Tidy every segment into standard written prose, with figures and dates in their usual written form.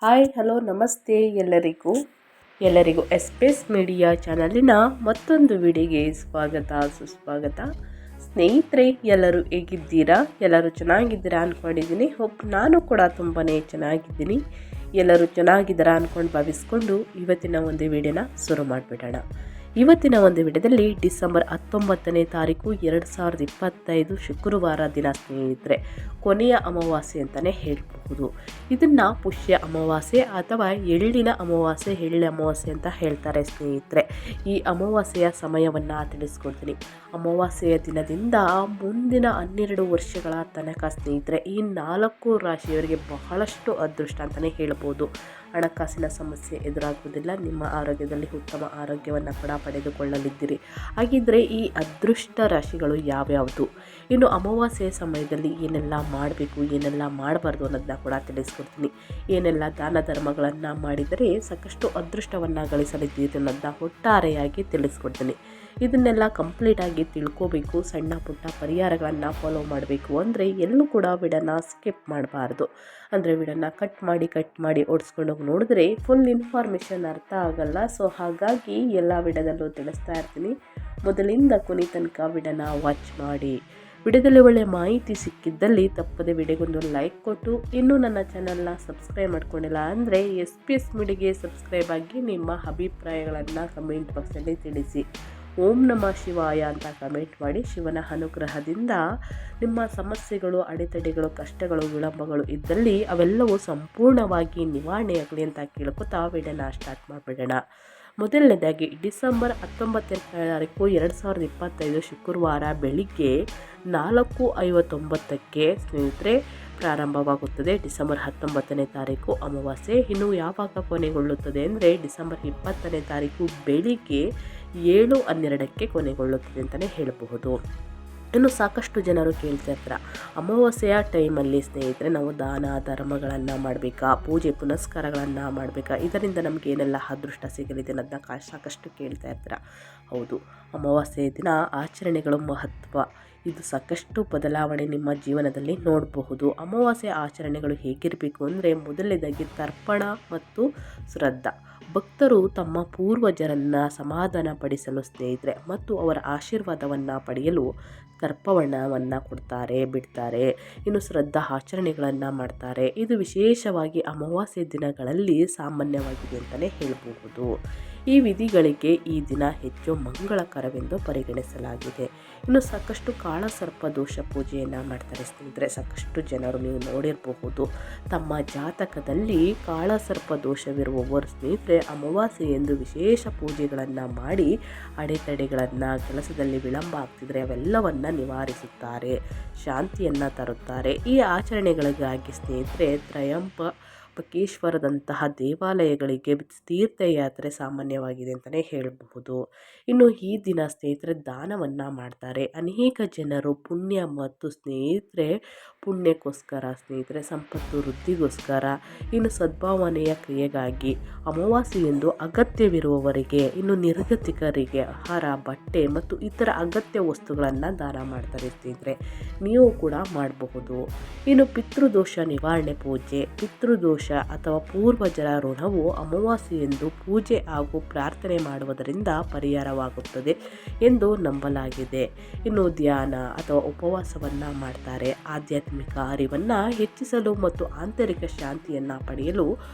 Hi hello ನಮಸ್ತೆ ಎಲ್ಲರಿಗೂ ಎಸ್ಪೇಸ್ media ಚಾನಲಿನ ಮತ್ತೊಂದು ವಿಡಿಯೋಗೆ ಸ್ವಾಗತ ಸುಸ್ವಾಗತ. ಸ್ನೇಹಿತರೆ, ಎಲ್ಲರೂ ಹೇಗಿದ್ದೀರಾ? ಎಲ್ಲರೂ ಚೆನ್ನಾಗಿದ್ದೀರಾ ಅಂದ್ಕೊಂಡಿದ್ದೀನಿ. ನಾನು ಕೂಡ ತುಂಬಾ ಚೆನ್ನಾಗಿದ್ದೀನಿ. ಎಲ್ಲರೂ ಚೆನ್ನಾಗಿದ್ದೀರಾ ಅಂದ್ಕೊಂಡು ಭಾವಿಸ್ಕೊಂಡು ಇವತ್ತಿನ ಒಂದು ವಿಡಿಯೋನ ಶುರು ಮಾಡಿಬಿಡೋಣ. ಇವತ್ತಿನ ಒಂದು ವಿಡಿಯೋದಲ್ಲಿ ಡಿಸೆಂಬರ್ 19ನೇ ತಾರೀಕು 2025 ಶುಕ್ರವಾರ ದಿನ ಸ್ನೇಹಿತರೆ, ಕೊನೆಯ ಅಮಾವಾಸ್ಯೆ ಅಂತಲೇ ಹೇಳಬಹುದು. ಇದನ್ನು ಪುಷ್ಯ ಅಮಾವಾಸ್ಯೆ ಅಥವಾ ಎಳ್ಳಿನ ಅಮಾವಾಸ್ಯೆ, ಎಳ್ಳು ಅಮಾವಾಸ್ಯೆ ಅಂತ ಹೇಳ್ತಾರೆ ಸ್ನೇಹಿತರೆ. ಈ ಅಮಾವಾಸ್ಯೆಯ ಸಮಯವನ್ನು ತಿಳಿಸ್ಕೊಡ್ತೀನಿ. ಅಮಾವಾಸ್ಯೆಯ ದಿನದಿಂದ ಮುಂದಿನ 12 ವರ್ಷಗಳ ತನಕ ಸ್ನೇಹಿತರೆ, ಈ 4 ರಾಶಿಯವರಿಗೆ ಬಹಳಷ್ಟು ಅದೃಷ್ಟ ಅಂತಲೇ ಹೇಳ್ಬೋದು. ಹಣಕಾಸಿನ ಸಮಸ್ಯೆ ಎದುರಾಗುವುದಿಲ್ಲ. ನಿಮ್ಮ ಆರೋಗ್ಯದಲ್ಲಿ ಉತ್ತಮ ಆರೋಗ್ಯವನ್ನು ಕೂಡ ಪಡೆದುಕೊಳ್ಳಲಿದ್ದೀರಿ. ಹಾಗಿದ್ದರೆ ಈ ಅದೃಷ್ಟ ರಾಶಿಗಳು ಯಾವ್ಯಾವುದು, ಇನ್ನು ಅಮಾವಾಸ್ಯೆಯ ಸಮಯದಲ್ಲಿ ಏನೆಲ್ಲ ಮಾಡಬೇಕು, ಏನೆಲ್ಲ ಮಾಡಬಾರ್ದು ಅನ್ನೋದನ್ನ ಕೂಡ ತಿಳಿಸ್ಕೊಡ್ತೀನಿ. ಏನೆಲ್ಲ ದಾನ ಧರ್ಮಗಳನ್ನು ಮಾಡಿದರೆ ಸಾಕಷ್ಟು ಅದೃಷ್ಟವನ್ನು ಗಳಿಸಲಿದ್ದೀರಿ ಅನ್ನೋದನ್ನ ಒಟ್ಟಾರೆಯಾಗಿ ತಿಳಿಸ್ಕೊಡ್ತೀನಿ. ಇದನ್ನೆಲ್ಲ ಕಂಪ್ಲೀಟಾಗಿ ತಿಳ್ಕೋಬೇಕು, ಸಣ್ಣ ಪುಟ್ಟ ಪರಿಹಾರಗಳನ್ನು ಫಾಲೋ ಮಾಡಬೇಕು ಅಂದರೆ ಎಲ್ಲೂ ಕೂಡ ವಿಡನ್ನ ಸ್ಕಿಪ್ ಮಾಡಬಾರ್ದು. ಅಂದರೆ ವಿಡನ್ನ ಕಟ್ ಮಾಡಿ ಓಡಿಸ್ಕೊಂಡು ಹೋಗಿ ನೋಡಿದ್ರೆ ಫುಲ್ ಇನ್ಫಾರ್ಮೇಷನ್ ಅರ್ಥ ಆಗಲ್ಲ. ಸೊ ಹಾಗಾಗಿ ಎಲ್ಲ ವಿಡಿಯೋದಲ್ಲೂ ತಿಳಿಸ್ತಾ ಇರ್ತೀನಿ. ಮೊದಲಿಂದ ಕೊನೆ ತನಕ ವಿಡಿಯೋನ ವಾಚ್ ಮಾಡಿ. ವಿಡಿಯೋದಲ್ಲಿ ಒಳ್ಳೆಯ ಮಾಹಿತಿ ಸಿಕ್ಕಿದ್ದಲ್ಲಿ ತಪ್ಪದೆ ವಿಡಿಯೋಗೊಂದು ಲೈಕ್ ಕೊಟ್ಟು, ಇನ್ನೂ ನನ್ನ ಚಾನಲ್ನ ಸಬ್ಸ್ಕ್ರೈಬ್ ಮಾಡ್ಕೊಂಡಿಲ್ಲ ಅಂದರೆ SPS ಮೀಡಿಯಾಗೆ ಸಬ್ಸ್ಕ್ರೈಬ್ ಆಗಿ ನಿಮ್ಮ ಅಭಿಪ್ರಾಯಗಳನ್ನು ಕಮೆಂಟ್ ಬಾಕ್ಸಲ್ಲಿ ತಿಳಿಸಿ. ಓಂ ನಮಃ ಶಿವಾಯ ಅಂತ ಕಮೆಂಟ್ ಮಾಡಿ. ಶಿವನ ಅನುಗ್ರಹದಿಂದ ನಿಮ್ಮ ಸಮಸ್ಯೆಗಳು, ಅಡೆತಡೆಗಳು, ಕಷ್ಟಗಳು, ವಿಳಂಬಗಳು ಇದ್ದಲ್ಲಿ ಅವೆಲ್ಲವೂ ಸಂಪೂರ್ಣವಾಗಿ ನಿವಾರಣೆಯಾಗಲಿ ಅಂತ ಕೇಳ್ಕೊತಾ ವಿಡಿಯೋನ ಸ್ಟಾರ್ಟ್ ಮಾಡಿಬಿಡೋಣ. ಮೊದಲನೇದಾಗಿ ಡಿಸೆಂಬರ್ 19ನೇ ತಾರೀಕು 2025 ಶುಕ್ರವಾರ ಬೆಳಿಗ್ಗೆ 4:59ಕ್ಕೆ ಸ್ನೇಹಿತರೆ ಪ್ರಾರಂಭವಾಗುತ್ತದೆ. ಡಿಸೆಂಬರ್ 19ನೇ ತಾರೀಕು ಅಮಾವಾಸ್ಯೆ. ಇನ್ನು ಯಾವಾಗ ಕೊನೆಗೊಳ್ಳುತ್ತದೆ ಅಂದರೆ ಡಿಸೆಂಬರ್ 20ನೇ ತಾರೀಕು ಬೆಳಿಗ್ಗೆ 7:12ಕ್ಕೆ ಕೊನೆಗೊಳ್ಳುತ್ತದೆ ಅಂತಲೇ ಹೇಳಬಹುದು. ಇನ್ನು ಸಾಕಷ್ಟು ಜನರು ಕೇಳ್ತಾ ಇರ್ತಾರೆ, ಅಮಾವಾಸ್ಯೆಯ ಟೈಮಲ್ಲಿ ಸ್ನೇಹಿತರೆ ನಾವು ದಾನ ಧರ್ಮಗಳನ್ನು ಮಾಡಬೇಕಾ, ಪೂಜೆ ಪುನಸ್ಕಾರಗಳನ್ನು ಮಾಡಬೇಕಾ, ಇದರಿಂದ ನಮಗೇನೆಲ್ಲ ಅದೃಷ್ಟ ಸಿಗಲಿದೆ ಅನ್ನೋದನ್ನ ಸಾಕಷ್ಟು ಕೇಳ್ತಾ ಇರ್ತಾರೆ. ಹೌದು, ಅಮಾವಾಸ್ಯೆಯ ದಿನ ಆಚರಣೆಗಳು ಮಹತ್ವ, ಇದು ಸಾಕಷ್ಟು ಬದಲಾವಣೆ ನಿಮ್ಮ ಜೀವನದಲ್ಲಿ ನೋಡಬಹುದು. ಅಮಾವಾಸ್ಯೆ ಆಚರಣೆಗಳು ಹೇಗಿರಬೇಕು ಅಂದರೆ ಮೊದಲನೇದಾಗಿ ತರ್ಪಣ ಮತ್ತು ಶ್ರದ್ಧಾ. ಭಕ್ತರು ತಮ್ಮ ಪೂರ್ವಜರನ್ನು ಸಮಾಧಾನ ಪಡಿಸಲು ಸ್ನೇಹಿತರೆ ಮತ್ತು ಅವರ ಆಶೀರ್ವಾದವನ್ನು ಪಡೆಯಲು ತರ್ಪಣವನ್ನು ಬಿಡ್ತಾರೆ. ಇನ್ನು ಶ್ರದ್ಧಾ ಆಚರಣೆಗಳನ್ನು ಮಾಡ್ತಾರೆ. ಇದು ವಿಶೇಷವಾಗಿ ಅಮಾವಾಸ್ಯೆ ದಿನಗಳಲ್ಲಿ ಸಾಮಾನ್ಯವಾಗಿದೆ ಅಂತಲೇ ಹೇಳಬಹುದು. ಈ ವಿಧಿಗಳಿಗೆ ಈ ದಿನ ಹೆಚ್ಚು ಮಂಗಳಕರವೆಂದು ಪರಿಗಣಿಸಲಾಗಿದೆ. ಇನ್ನು ಸಾಕಷ್ಟು ಕಾಳಸರ್ಪ ದೋಷ ಪೂಜೆಯನ್ನು ಮಾಡ್ತಾರೆ ಸ್ನೇಹಿತರೆ. ಸಾಕಷ್ಟು ಜನರು ನೀವು ನೋಡಿರಬಹುದು, ತಮ್ಮ ಜಾತಕದಲ್ಲಿ ಕಾಳಸರ್ಪ ದೋಷವಿರುವವರು ಸ್ನೇಹಿತರೆ ಅಮಾವಾಸ್ಯೆ ಎಂದು ವಿಶೇಷ ಪೂಜೆಗಳನ್ನು ಮಾಡಿ ಅಡೆತಡೆಗಳನ್ನು, ಕೆಲಸದಲ್ಲಿ ವಿಳಂಬ ಆಗ್ತಿದ್ರೆ ಅವೆಲ್ಲವನ್ನು ನಿವಾರಿಸುತ್ತಾರೆ, ಶಾಂತಿಯನ್ನು ತರುತ್ತಾರೆ. ಈ ಆಚರಣೆಗಳಿಗಾಗಿ ಸ್ನೇಹಿತರೆ ತ್ರಯಂಬಕೇಶ್ವರದಂತಹ ದೇವಾಲಯಗಳಿಗೆ ತೀರ್ಥಯಾತ್ರೆ ಸಾಮಾನ್ಯವಾಗಿದೆ ಅಂತಲೇ ಹೇಳಬಹುದು. ಇನ್ನು ಈ ದಿನ ಸ್ನೇಹಿತರೆ ದಾನವನ್ನು ಮಾಡ್ತಾರೆ. ಅನೇಕ ಜನರು ಪುಣ್ಯ ಮತ್ತು ಸ್ನೇಹಿತರೆ ಪುಣ್ಯಕ್ಕೋಸ್ಕರ, ಸ್ನೇಹಿತರೆ ಸಂಪತ್ತು ವೃದ್ಧಿಗೋಸ್ಕರ, ಇನ್ನು ಸದ್ಭಾವನೆಯ ಕ್ರಿಯೆಗಾಗಿ ಅಮಾವಾಸ್ಯೆಯೆಂದು ಅಗತ್ಯವಿರುವವರಿಗೆ, ಇನ್ನು ನಿರ್ಗತಿಕರಿಗೆ ಆಹಾರ, ಬಟ್ಟೆ ಮತ್ತು ಇತರ ಅಗತ್ಯ ವಸ್ತುಗಳನ್ನು ದಾನ ಮಾಡ್ತಾರೆ ಸ್ನೇಹಿತರೆ. ನೀವು ಕೂಡ ಮಾಡಬಹುದು. ಇನ್ನು ಪಿತೃದೋಷ ನಿವಾರಣೆ ಪೂಜೆ. ಪಿತೃದೋಷ ಅಥವಾ ಪೂರ್ವಜರ ಋಣವು ಅಮಾವಾಸ್ಯೆಯೆಂದು ಪೂಜೆ ಹಾಗೂ ಪ್ರಾರ್ಥನೆ ಮಾಡುವುದರಿಂದ ಪರಿಹಾರವಾಗುತ್ತದೆ ಎಂದು ನಂಬಲಾಗಿದೆ. ಇನ್ನು ಧ್ಯಾನ ಅಥವಾ ಉಪವಾಸವನ್ನು ಮಾಡ್ತಾರೆ. ಆಧ್ಯಾತ್ಮಿಕ ಅರಿವನ್ನು ಹೆಚ್ಚಿಸಲು ಮತ್ತು ಆಂತರಿಕ ಶಾಂತಿಯನ್ನು ಪಡೆಯಲು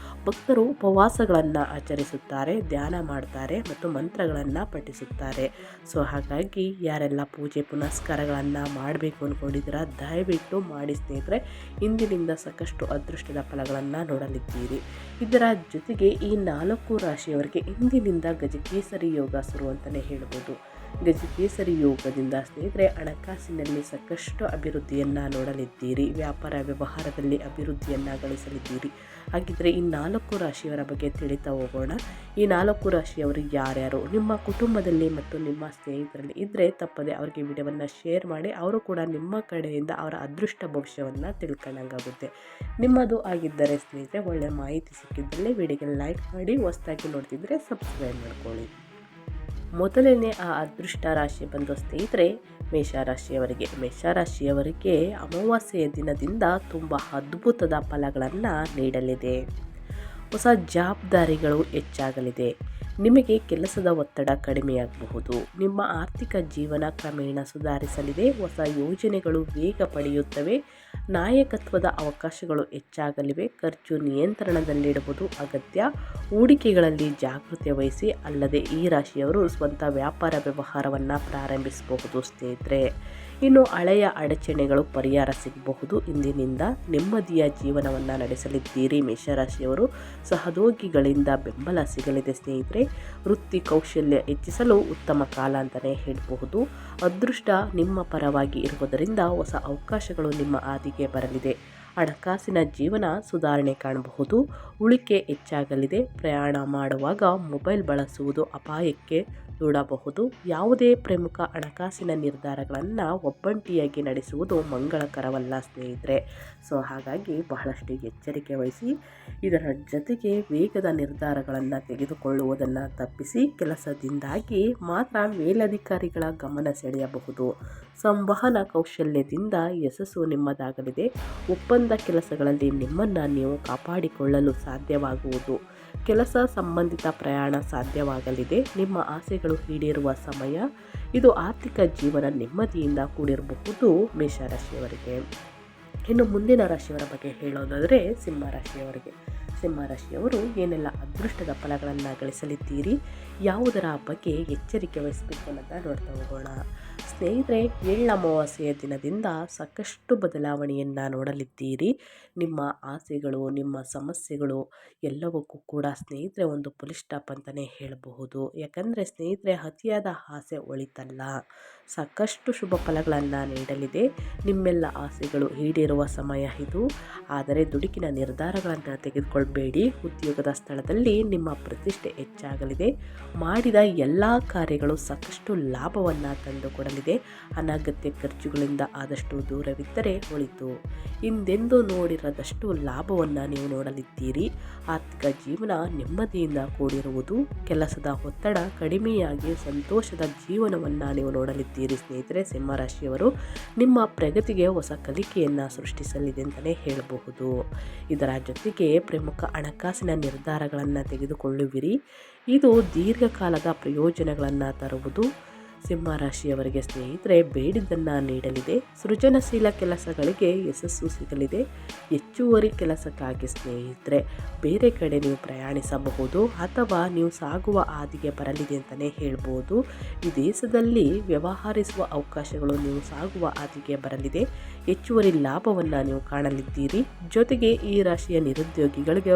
ಭಕ್ತರು ಉಪವಾಸಗಳನ್ನು ಆಚರಿಸುತ್ತಾರೆ, ಧ್ಯಾನ ಮಾಡ್ತಾರೆ ಮತ್ತು ಮಂತ್ರಗಳನ್ನು ಪಠಿಸುತ್ತಾರೆ. ಸೊ ಹಾಗಾಗಿ ಯಾರೆಲ್ಲ ಪೂಜೆ ಪುನಸ್ಕಾರಗಳನ್ನು ಮಾಡಬೇಕು ಅಂದ್ಕೊಂಡಿದ್ದೀರಾ ದಯವಿಟ್ಟು ಮಾಡಿ ಸ್ನೇಹಿತರೆ. ಇಂದಿನಿಂದ ಸಾಕಷ್ಟು ಅದೃಷ್ಟದ ಫಲಗಳನ್ನು ನೋಡಲಿದ್ದೀರಿ. ಇದರ ಜೊತೆಗೆ ಈ 4 ರಾಶಿಯವರಿಗೆ ಇಂದಿನಿಂದ ಗಜಕೇಸರಿ ಯೋಗ ಶುರು ಅಂತಲೇ ಹೇಳ್ಬೋದು. ಗಜಕೇಸರಿ ಯೋಗದಿಂದ ಸ್ನೇಹಿತರೆ ಹಣಕಾಸಿನಲ್ಲಿ ಸಾಕಷ್ಟು ಅಭಿವೃದ್ಧಿಯನ್ನು ನೋಡಲಿದ್ದೀರಿ. ವ್ಯಾಪಾರ ವ್ಯವಹಾರದಲ್ಲಿ ಅಭಿವೃದ್ಧಿಯನ್ನು ಗಳಿಸಲಿದ್ದೀರಿ. ಹಾಗಿದ್ದರೆ ಈ 4 ರಾಶಿಯವರ ಬಗ್ಗೆ ತಿಳಿತಾ ಹೋಗೋಣ. ಈ 4 ರಾಶಿಯವರು ಯಾರ್ಯಾರು ನಿಮ್ಮ ಕುಟುಂಬದಲ್ಲಿ ಮತ್ತು ನಿಮ್ಮ ಸ್ನೇಹಿತರಲ್ಲಿ ಇದ್ದರೆ ತಪ್ಪದೆ ಅವರಿಗೆ ವಿಡಿಯೋವನ್ನು ಶೇರ್ ಮಾಡಿ. ಅವರು ಕೂಡ ನಿಮ್ಮ ಕಡೆಯಿಂದ ಅವರ ಅದೃಷ್ಟ ಭವಿಷ್ಯವನ್ನು ತಿಳ್ಕೊಂಡಂಗಾಗುತ್ತೆ. ನಿಮ್ಮದು ಆಗಿದ್ದರೆ ಸ್ನೇಹಿತರೆ ಒಳ್ಳೆಯ ಮಾಹಿತಿ ಸಿಕ್ಕಿದ್ದಲ್ಲಿ ವಿಡಿಯೋಗೆ ಲೈಕ್ ಮಾಡಿ, ಹೊಸದಾಗಿ ನೋಡ್ತಿದ್ರೆ ಸಬ್ಸ್ಕ್ರೈಬ್ ಮಾಡ್ಕೊಳ್ಳಿ. ಮೊದಲನೇ ಆ ಅದೃಷ್ಟ ರಾಶಿ ಬಂದು ಸ್ನೇಹಿತರೆ ಮೇಷರಾಶಿಯವರಿಗೆ ಅಮಾವಾಸ್ಯೆಯ ದಿನದಿಂದ ತುಂಬ ಅದ್ಭುತದ ಫಲಗಳನ್ನು ನೀಡಲಿದೆ. ಹೊಸ ಜವಾಬ್ದಾರಿಗಳು ಹೆಚ್ಚಾಗಲಿದೆ. ನಿಮಗೆ ಕೆಲಸದ ಒತ್ತಡ ಕಡಿಮೆಯಾಗಬಹುದು. ನಿಮ್ಮ ಆರ್ಥಿಕ ಜೀವನ ಕ್ರಮೇಣ ಸುಧಾರಿಸಲಿದೆ. ಹೊಸ ಯೋಜನೆಗಳು ವೇಗ ಪಡೆಯುತ್ತವೆ. ನಾಯಕತ್ವದ ಅವಕಾಶಗಳು ಹೆಚ್ಚಾಗಲಿವೆ. ಖರ್ಚು ನಿಯಂತ್ರಣದಲ್ಲಿಡುವುದು ಅಗತ್ಯ. ಹೂಡಿಕೆಗಳಲ್ಲಿ ಜಾಗೃತಿ ವಹಿಸಿ. ಅಲ್ಲದೆ ಈ ರಾಶಿಯವರು ಸ್ವಂತ ವ್ಯಾಪಾರ ವ್ಯವಹಾರವನ್ನು ಪ್ರಾರಂಭಿಸಬಹುದು ಸ್ನೇಹಿತರೆ. ಇನ್ನು ಹಳೆಯ ಅಡಚಣೆಗಳು ಪರಿಹಾರ ಸಿಗಬಹುದು. ಇಂದಿನಿಂದ ನೆಮ್ಮದಿಯ ಜೀವನವನ್ನು ನಡೆಸಲಿದ್ದೀರಿ. ಮೇಷರಾಶಿಯವರು ಸಹೋದ್ಯೋಗಿಗಳಿಂದ ಬೆಂಬಲ ಸಿಗಲಿದೆ ಸ್ನೇಹಿತರೆ. ವೃತ್ತಿ ಕೌಶಲ್ಯ ಹೆಚ್ಚಿಸಲು ಉತ್ತಮ ಕಾಲ ಅಂತಲೇ ಹೇಳಬಹುದು. ಅದೃಷ್ಟ ನಿಮ್ಮ ಪರವಾಗಿ ಇರುವುದರಿಂದ ಹೊಸ ಅವಕಾಶಗಳು ನಿಮ್ಮ ಹಾದಿಗೆ ಬರಲಿದೆ. ಹಣಕಾಸಿನ ಜೀವನ ಸುಧಾರಣೆ ಕಾಣಬಹುದು. ಉಳಿಕೆ ಹೆಚ್ಚಾಗಲಿದೆ. ಪ್ರಯಾಣ ಮಾಡುವಾಗ ಮೊಬೈಲ್ ಬಳಸುವುದು ಅಪಾಯಕ್ಕೆ ದೂಡಬಹುದು. ಯಾವುದೇ ಪ್ರಮುಖ ಹಣಕಾಸಿನ ನಿರ್ಧಾರಗಳನ್ನು ಒಬ್ಬಂಟಿಯಾಗಿ ನಡೆಸುವುದು ಮಂಗಳಕರವಲ್ಲ ಸ್ನೇಹಿತರೆ. ಹಾಗಾಗಿ ಬಹಳಷ್ಟು ಎಚ್ಚರಿಕೆ ವಹಿಸಿ. ಇದರ ಜೊತೆಗೆ ವೇಗದ ನಿರ್ಧಾರಗಳನ್ನು ತೆಗೆದುಕೊಳ್ಳುವುದನ್ನು ತಪ್ಪಿಸಿ. ಕೆಲಸದಿಂದಾಗಿ ಮಾತ್ರ ಮೇಲಧಿಕಾರಿಗಳ ಗಮನ ಸೆಳೆಯಬಹುದು. ಸಂವಹನ ಕೌಶಲ್ಯದಿಂದ ಯಶಸ್ಸು ನಿಮ್ಮದಾಗಲಿದೆ. ಒಪ್ಪಂದ ಕೆಲಸಗಳಲ್ಲಿ ನಿಮ್ಮನ್ನು ನೀವು ಕಾಪಾಡಿಕೊಳ್ಳಲು ಸಾಧ್ಯವಾಗುವುದು. ಕೆಲಸ ಸಂಬಂಧಿತ ಪ್ರಯಾಣ ಸಾಧ್ಯವಾಗಲಿದೆ. ನಿಮ್ಮ ಆಸೆಗಳು ಈಡೇರುವ ಸಮಯ ಇದು. ಆರ್ಥಿಕ ಜೀವನ ನೆಮ್ಮದಿಯಿಂದ ಕೂಡಿರಬಹುದು ಮೇಷರಾಶಿಯವರಿಗೆ. ಇನ್ನು ಮುಂದಿನ ರಾಶಿಯವರ ಬಗ್ಗೆ ಹೇಳೋದಾದರೆ ಸಿಂಹರಾಶಿಯವರು ಏನೆಲ್ಲ ಅದೃಷ್ಟದ ಫಲಗಳನ್ನು ಗಳಿಸಲಿದ್ದೀರಿ, ಯಾವುದರ ಬಗ್ಗೆ ಎಚ್ಚರಿಕೆ ವಹಿಸಬೇಕು ಅನ್ನೋದನ್ನ ನೋಡ್ತಾ ಹೋಗೋಣ. ಸ್ನೇಹಿತರೆ, ಎಳ್ಳ ಅಮಾವಾಸ್ಯೆಯ ದಿನದಿಂದ ಸಾಕಷ್ಟು ಬದಲಾವಣೆಯನ್ನು ನೋಡಲಿದ್ದೀರಿ. ನಿಮ್ಮ ಆಸೆಗಳು, ನಿಮ್ಮ ಸಮಸ್ಯೆಗಳು ಎಲ್ಲವಕ್ಕೂ ಕೂಡ ಸ್ನೇಹಿತರೆ ಒಂದು ಪುಲಿ ಸ್ಟಾಪ್ ಅಂತಲೇ ಹೇಳಬಹುದು. ಯಾಕಂದರೆ ಸ್ನೇಹಿತರೆ, ಅತಿಯಾದ ಆಸೆ ಒಳಿತಲ್ಲ. ಸಾಕಷ್ಟು ಶುಭ ಫಲಗಳನ್ನು ನೀಡಲಿದೆ. ನಿಮ್ಮೆಲ್ಲ ಆಸೆಗಳು ಈಡೇರುವ ಸಮಯ ಇದು. ಆದರೆ ದುಡುಕಿನ ನಿರ್ಧಾರಗಳನ್ನು ತೆಗೆದುಕೊಳ್ಬೇಡಿ. ಉದ್ಯೋಗದ ಸ್ಥಳದಲ್ಲಿ ನಿಮ್ಮ ಪ್ರತಿಷ್ಠೆ ಹೆಚ್ಚಾಗಲಿದೆ. ಮಾಡಿದ ಎಲ್ಲ ಕಾರ್ಯಗಳು ಸಾಕಷ್ಟು ಲಾಭವನ್ನು ತಂದುಕೊಡಲಿದೆ. ಅನಗತ್ಯ ಖರ್ಚುಗಳಿಂದ ಆದಷ್ಟು ದೂರವಿದ್ದರೆ ಒಳಿತು. ಹಿಂದೆಂದೂ ನೋಡಿರದಷ್ಟು ಲಾಭವನ್ನು ನೀವು ನೋಡಲಿದ್ದೀರಿ. ಆರ್ಥಿಕ ಜೀವನ ನೆಮ್ಮದಿಯಿಂದ ಕೂಡಿರುವುದು. ಕೆಲಸದ ಒತ್ತಡ ಕಡಿಮೆಯಾಗಿ ಸಂತೋಷದ ಜೀವನವನ್ನು ನೀವು ನೋಡಲಿದ್ದೀರಿ ಸ್ನೇಹಿತರೆ. ಸಿಂಹರಾಶಿಯವರು ನಿಮ್ಮ ಪ್ರಗತಿಗೆ ಹೊಸ ಕಲಿಕೆಯನ್ನು ಸೃಷ್ಟಿಸಲಿದೆ ಅಂತಲೇ ಹೇಳಬಹುದು. ಇದರ ಜೊತೆಗೆ ಪ್ರಮುಖ ಹಣಕಾಸಿನ ನಿರ್ಧಾರಗಳನ್ನು ತೆಗೆದುಕೊಳ್ಳುವಿರಿ. ಇದು ದೀರ್ಘಕಾಲದ ಪ್ರಯೋಜನಗಳನ್ನು ತರುವುದು. ಸಿಂಹರಾಶಿಯವರಿಗೆ ಸ್ನೇಹಿತರೆ ಬೇಡಿದ್ದನ್ನು ನೀಡಲಿದೆ. ಸೃಜನಶೀಲ ಕೆಲಸಗಳಿಗೆ ಯಶಸ್ಸು ಸಿಗಲಿದೆ. ಹೆಚ್ಚುವರಿ ಕೆಲಸಕ್ಕಾಗಿ ಸ್ನೇಹಿತರೆ ಬೇರೆ ಕಡೆ ನೀವು ಪ್ರಯಾಣಿಸಬಹುದು ಅಥವಾ ನೀವು ಸಾಗುವ ಹಾದಿಗೆ ಬರಲಿದೆ ಅಂತಲೇ ಹೇಳ್ಬೋದು. ವಿದೇಶದಲ್ಲಿ ವ್ಯವಹರಿಸುವ ಅವಕಾಶಗಳು ನೀವು ಸಾಗುವ ಹಾದಿಗೆ ಬರಲಿದೆ. ಹೆಚ್ಚುವರಿ ಲಾಭವನ್ನು ನೀವು ಕಾಣಲಿದ್ದೀರಿ. ಜೊತೆಗೆ ಈ ರಾಶಿಯ ನಿರುದ್ಯೋಗಿಗಳಿಗೆ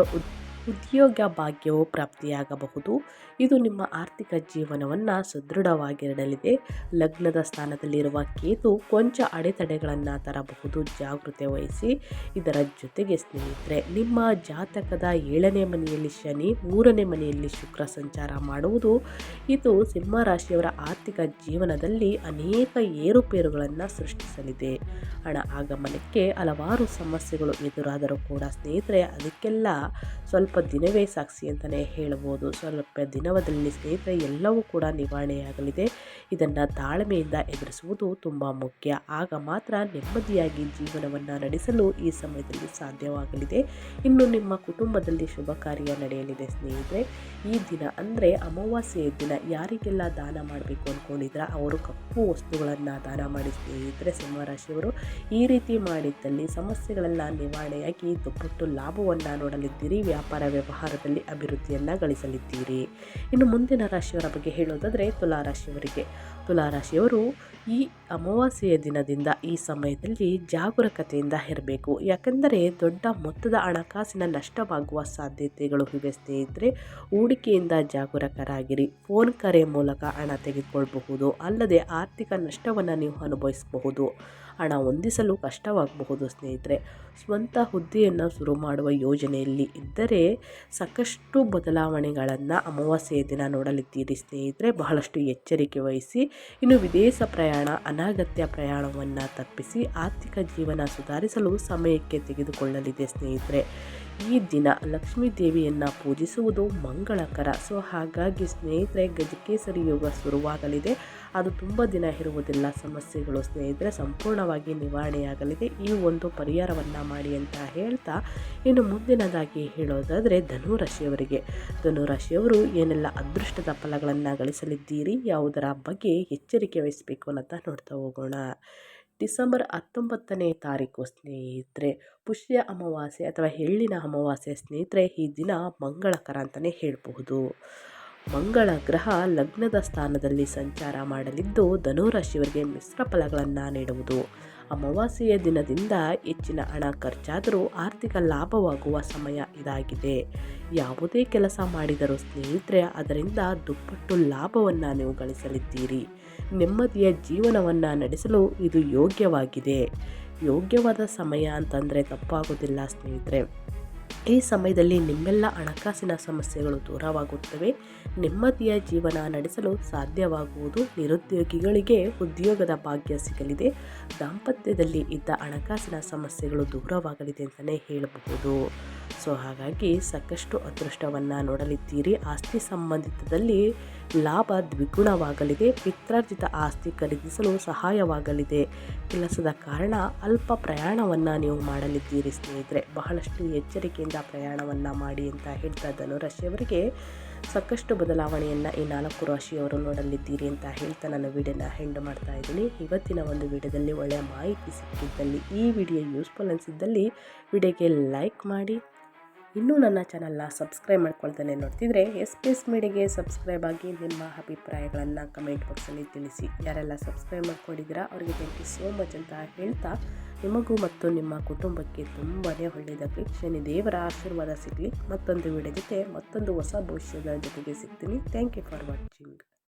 ಉದ್ಯೋಗ ಭಾಗ್ಯವು ಪ್ರಾಪ್ತಿಯಾಗಬಹುದು. ಇದು ನಿಮ್ಮ ಆರ್ಥಿಕ ಜೀವನವನ್ನು ಸದೃಢವಾಗಿರಲಿದೆ. ಲಗ್ನದ ಸ್ಥಾನದಲ್ಲಿರುವ ಕೇತು ಕೊಂಚ ಅಡೆತಡೆಗಳನ್ನು ತರಬಹುದು. ಜಾಗೃತೆ ವಹಿಸಿ. ಇದರ ಜೊತೆಗೆ ಸ್ನೇಹಿತರೆ, ನಿಮ್ಮ ಜಾತಕದ 7ನೇ ಮನೆಯಲ್ಲಿ ಶನಿ, 3ನೇ ಮನೆಯಲ್ಲಿ ಶುಕ್ರ ಸಂಚಾರ ಮಾಡುವುದು ಇದು ಸಿಂಹರಾಶಿಯವರ ಆರ್ಥಿಕ ಜೀವನದಲ್ಲಿ ಅನೇಕ ಏರುಪೇರುಗಳನ್ನು ಸೃಷ್ಟಿಸಲಿದೆ. ಹಣ ಆಗಮನಕ್ಕೆ ಹಲವಾರು ಸಮಸ್ಯೆಗಳು ಎದುರಾದರೂ ಕೂಡ ಸ್ನೇಹಿತರೆ ಅದಕ್ಕೆಲ್ಲ ಸ್ವಲ್ಪ ದಿನವೇ ಸಾಕ್ಷಿ ಅಂತಲೇ ಹೇಳ್ಬೋದು. ಸ್ವಲ್ಪ ದಿನದಲ್ಲಿ ಸ್ನೇಹಿತರೆ ಎಲ್ಲವೂ ಕೂಡ ನಿವಾರಣೆಯಾಗಲಿದೆ. ಇದನ್ನು ತಾಳ್ಮೆಯಿಂದ ಎದುರಿಸುವುದು ತುಂಬ ಮುಖ್ಯ. ಆಗ ಮಾತ್ರ ನೆಮ್ಮದಿಯಾಗಿ ಜೀವನವನ್ನು ನಡೆಸಲು ಈ ಸಮಯದಲ್ಲಿ ಸಾಧ್ಯವಾಗಲಿದೆ. ಇನ್ನು ನಿಮ್ಮ ಕುಟುಂಬದಲ್ಲಿ ಶುಭ ಕಾರ್ಯ ನಡೆಯಲಿದೆ ಸ್ನೇಹಿತರೆ. ಈ ದಿನ ಅಂದರೆ ಅಮಾವಾಸ್ಯೆಯ ದಿನ ಯಾರಿಗೆಲ್ಲ ದಾನ ಮಾಡಬೇಕು ಅಂದ್ಕೊಂಡಿದ್ರೆ ಅವರು ಕಪ್ಪು ವಸ್ತುಗಳನ್ನು ದಾನ ಮಾಡಿ ಸ್ನೇಹಿತರೆ. ಸಿಂಹರಾಶಿಯವರು ಈ ರೀತಿ ಮಾಡಿದ್ದಲ್ಲಿ ಸಮಸ್ಯೆಗಳೆಲ್ಲ ನಿವಾರಣೆಯಾಗಿ ದುಪ್ಪಟ್ಟು ಲಾಭವನ್ನು ನೋಡಲಿದ್ದೀರಿ. ವ್ಯಾಪಾರ ವ್ಯವಹಾರದಲ್ಲಿ ಅಭಿವೃದ್ಧಿಯನ್ನು ಗಳಿಸಲಿದ್ದೀರಿ. ಇನ್ನು ಮುಂದಿನ ರಾಶಿಯವರ ಬಗ್ಗೆ ಹೇಳೋದಾದರೆ ತುಲಾರಾಶಿಯವರು ಈ ಅಮಾವಾಸ್ಯೆಯ ದಿನದಿಂದ ಈ ಸಮಯದಲ್ಲಿ ಜಾಗರೂಕತೆಯಿಂದ ಇರಬೇಕು. ಯಾಕೆಂದರೆ ದೊಡ್ಡ ಮೊತ್ತದ ಹಣಕಾಸಿನ ನಷ್ಟವಾಗುವ ಸಾಧ್ಯತೆಗಳು ಇವೆ ಸ್ನೇಹಿತರೆ. ಹೂಡಿಕೆಯಿಂದ ಜಾಗರೂಕರಾಗಿರಿ. ಫೋನ್ ಕರೆ ಮೂಲಕ ಹಣ ತೆಗೆದುಕೊಳ್ಳಬಹುದು. ಅಲ್ಲದೆ ಆರ್ಥಿಕ ನಷ್ಟವನ್ನು ನೀವು ಅನುಭವಿಸಬಹುದು. ಹಣ ಹೊಂದಿಸಲು ಕಷ್ಟವಾಗಬಹುದು ಸ್ನೇಹಿತರೆ. ಸ್ವಂತ ಹುದ್ದೆಯನ್ನು ಶುರು ಮಾಡುವ ಯೋಜನೆಯಲ್ಲಿ ಇದ್ದರೆ ಸಾಕಷ್ಟು ಬದಲಾವಣೆಗಳನ್ನು ಅಮಾವಾಸ್ಯೆಯ ದಿನ ನೋಡಲಿದ್ದೀರಿ ಸ್ನೇಹಿತರೆ. ಬಹಳಷ್ಟು ಎಚ್ಚರಿಕೆ ವಹಿಸಿ. ಇನ್ನು ವಿದೇಶ ಪ್ರಯಾಣ, ಅನಗತ್ಯ ಪ್ರಯಾಣವನ್ನು ತಪ್ಪಿಸಿ. ಆರ್ಥಿಕ ಜೀವನ ಸುಧಾರಿಸಲು ಸಮಯಕ್ಕೆ ತೆಗೆದುಕೊಳ್ಳಲಿದೆ ಸ್ನೇಹಿತರೆ. ಈ ದಿನ ಲಕ್ಷ್ಮೀ ದೇವಿಯನ್ನು ಪೂಜಿಸುವುದು ಮಂಗಳಕರ. ಹಾಗಾಗಿ ಸ್ನೇಹಿತರೆ ಗಜಕೇಸರಿ ಯೋಗ ಶುರುವಾಗಲಿದೆ. ಅದು ತುಂಬ ದಿನ ಇರುವುದಿಲ್ಲ ಸಮಸ್ಯೆಗಳು ಸ್ನೇಹಿತರೆ, ಸಂಪೂರ್ಣವಾಗಿ ನಿವಾರಣೆಯಾಗಲಿದೆ. ಈ ಒಂದು ಪರಿಹಾರವನ್ನು ಮಾಡಿ ಅಂತ ಹೇಳ್ತಾ, ಇನ್ನು ಮುಂದಿನದಾಗಿ ಹೇಳೋದಾದರೆ ಧನುರಾಶಿಯವರು ಏನೆಲ್ಲ ಅದೃಷ್ಟದ ಫಲಗಳನ್ನು ಗಳಿಸಲಿದ್ದೀರಿ, ಯಾವುದರ ಬಗ್ಗೆ ಎಚ್ಚರಿಕೆ ವಹಿಸಬೇಕು ಅನ್ನೋದನ್ನ ನೋಡ್ತಾ ಹೋಗೋಣ. ಡಿಸೆಂಬರ್ 19ನೇ ತಾರೀಕು ಸ್ನೇಹಿತರೆ, ಪುಷ್ಯ ಅಮಾವಾಸ್ಯೆ ಅಥವಾ ಎಳ್ಳಿನ ಅಮಾವಾಸ್ಯೆ ಸ್ನೇಹಿತರೆ. ಈ ದಿನ ಮಂಗಳಕರ ಅಂತಲೇ ಹೇಳಬಹುದು. ಮಂಗಳ ಗ್ರಹ ಲಗ್ನದ ಸ್ಥಾನದಲ್ಲಿ ಸಂಚಾರ ಮಾಡಲಿದ್ದು ಧನುರಾಶಿಯವರಿಗೆ ಮಿಶ್ರ ಫಲಗಳನ್ನು ನೀಡುವುದು. ಅಮಾವಾಸ್ಯೆಯ ದಿನದಿಂದ ಹೆಚ್ಚಿನ ಹಣ ಖರ್ಚಾದರೂ ಆರ್ಥಿಕ ಲಾಭವಾಗುವ ಸಮಯ ಇದಾಗಿದೆ. ಯಾವುದೇ ಕೆಲಸ ಮಾಡಿದರೂ ಸ್ನೇಹಿತರೆ ಅದರಿಂದ ದುಪ್ಪಟ್ಟು ಲಾಭವನ್ನು ನೀವು ಗಳಿಸಲಿದ್ದೀರಿ. ನೆಮ್ಮದಿಯ ಜೀವನವನ್ನು ನಡೆಸಲು ಇದು ಯೋಗ್ಯವಾದ ಸಮಯ ಅಂತಂದರೆ ತಪ್ಪಾಗೋದಿಲ್ಲ ಸ್ನೇಹಿತರೆ. ಈ ಸಮಯದಲ್ಲಿ ನಿಮ್ಮೆಲ್ಲ ಹಣಕಾಸಿನ ಸಮಸ್ಯೆಗಳು ದೂರವಾಗುತ್ತವೆ. ನೆಮ್ಮದಿಯ ಜೀವನ ನಡೆಸಲು ಸಾಧ್ಯವಾಗುವುದು. ನಿರುದ್ಯೋಗಿಗಳಿಗೆ ಉದ್ಯೋಗದ ಭಾಗ್ಯ ಸಿಗಲಿದೆ. ದಾಂಪತ್ಯದಲ್ಲಿ ಇದ್ದ ಹಣಕಾಸಿನ ಸಮಸ್ಯೆಗಳು ದೂರವಾಗಲಿದೆ ಅಂತಲೇ ಹೇಳಬಹುದು. ಸೊ ಹಾಗಾಗಿ ಸಾಕಷ್ಟು ಅದೃಷ್ಟವನ್ನು ನೋಡಲಿದ್ದೀರಿ. ಆಸ್ತಿ ಸಂಬಂಧಿತದಲ್ಲಿ ಲಾಭ ದ್ವಿಗುಣವಾಗಲಿದೆ. ಪಿತ್ರಾರ್ಜಿತ ಆಸ್ತಿ ಖರೀದಿಸಲು ಸಹಾಯವಾಗಲಿದೆ. ಕೆಲಸದ ಕಾರಣ ಅಲ್ಪ ಪ್ರಯಾಣವನ್ನು ನೀವು ಮಾಡಲಿದ್ದೀರಿ ಸ್ನೇಹಿತರೆ. ಬಹಳಷ್ಟು ಎಚ್ಚರಿಕೆಯಿಂದ ಪ್ರಯಾಣವನ್ನು ಮಾಡಿ ಅಂತ ಹೇಳ್ತಾ ಧನುರಾಶಿಯವರಿಗೆ ಸಾಕಷ್ಟು ಬದಲಾವಣೆಯನ್ನು ಈ 4 ರಾಶಿಯವರು ನೋಡಲಿದ್ದೀರಿ ಅಂತ ಹೇಳ್ತಾ ನನ್ನ ವಿಡಿಯೋನ ಎಂಡ್ ಮಾಡ್ತಾ ಇದ್ದೀನಿ. ಇವತ್ತಿನ ಒಂದು ವಿಡಿಯೋದಲ್ಲಿ ಒಳ್ಳೆಯ ಮಾಹಿತಿ ಸಿಕ್ಕಿದ್ದಲ್ಲಿ, ಈ ವಿಡಿಯೋ ಯೂಸ್ಫುಲ್ ಅನಿಸಿದ್ದಲ್ಲಿ ವಿಡಿಯೋಗೆ ಲೈಕ್ ಮಾಡಿ. ಇನ್ನೂ ನನ್ನ ಚಾನಲ್ನ ಸಬ್ಸ್ಕ್ರೈಬ್ ಮಾಡ್ಕೊಳ್ತಾನೆ ನೋಡ್ತಿದ್ರೆ ಎಸ್ ಮೀಡಿಯಾಗೆ ಸಬ್ಸ್ಕ್ರೈಬ್ ಆಗಿ ನಿಮ್ಮ ಅಭಿಪ್ರಾಯಗಳನ್ನು ಕಮೆಂಟ್ ಬಾಕ್ಸಲ್ಲಿ ತಿಳಿಸಿ. ಯಾರೆಲ್ಲ ಸಬ್ಸ್ಕ್ರೈಬ್ ಮಾಡ್ಕೊಂಡಿದ್ದೀರಾ ಅವರಿಗೆ ಥ್ಯಾಂಕ್ ಯು ಸೋ ಮಚ್ ಅಂತ ಹೇಳ್ತಾ, ನಿಮಗೂ ಮತ್ತು ನಿಮ್ಮ ಕುಟುಂಬಕ್ಕೆ ತುಂಬಾ ಒಳ್ಳೆಯದಾಗಲಿ, ಶನಿ ದೇವರ ಆಶೀರ್ವಾದ ಸಿಗಲಿ. ಮತ್ತೊಂದು ವಿಡಿಯೋ ಜೊತೆ ಮತ್ತೊಂದು ಹೊಸ ಭವಿಷ್ಯದ ಜೊತೆಗೆ ಸಿಗ್ತೀನಿ. Thank you for watching.